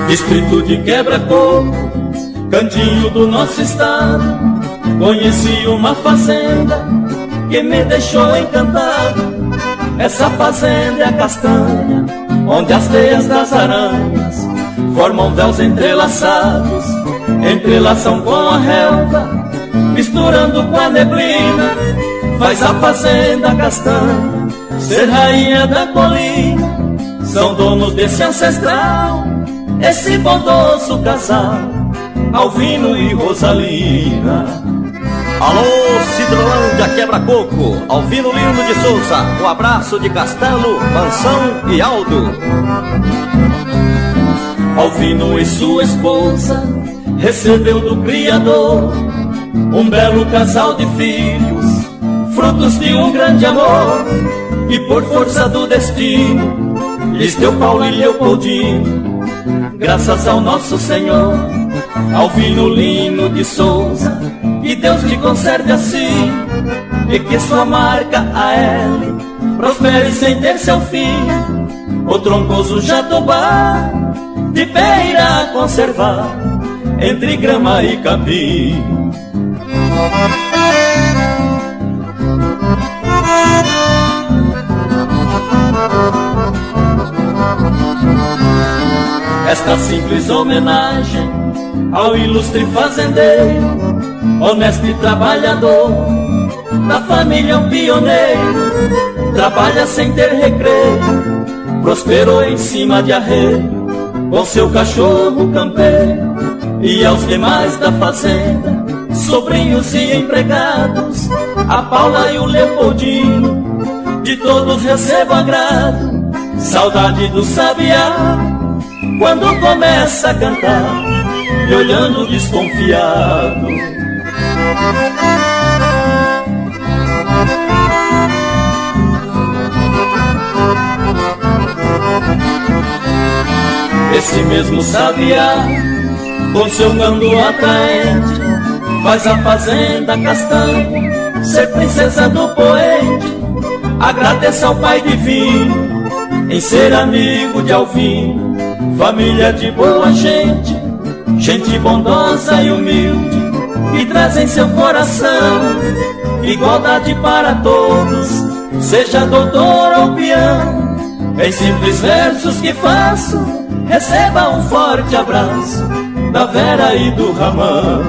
Distrito de Quebra-Coco, cantinho do nosso estado, conheci uma fazenda que me deixou encantado. Essa fazenda é a castanha, onde as teias das aranhas formam véus entrelaçados, entrelaçam com a relva, misturando com a neblina. Faz a fazenda castanha ser rainha da colina. São donos desse ancestral, esse bondoso casal, Alvino e Rosalina. Alô, Cidrolândia, Quebra-Coco, Alvino Lindo de Souza, um abraço de Castelo, Mansão e Aldo. Alvino e sua esposa recebeu do Criador um belo casal de filhos, frutos de um grande amor. E por força do destino lhes deu Paulo e Leopoldino, graças ao nosso Senhor. Alvino Lino de Souza, que Deus te conserve assim, e que sua marca a L prospere sem ter seu fim. O troncoso jatobá de pé irá conservar entre grama e capim. Esta simples homenagem ao ilustre fazendeiro, honesto e trabalhador, da família um pioneiro, trabalha sem ter recreio, prosperou em cima de arreio, com seu cachorro campeiro. E aos demais da fazenda, sobrinhos e empregados, a Paula e o Leopoldino, de todos recebo agrado. Saudade do sabiá, quando começa a cantar, me olhando desconfiado. Esse mesmo sabiá, com seu canto atraente, faz a fazenda castanha ser princesa do poente. Agradeça ao Pai Divino em ser amigo de Alvino, família de boa gente, gente bondosa e humilde, que traz em seu coração igualdade para todos, seja doutor ou peão. Em simples versos que faço, receba um forte abraço da Vera e do Ramão.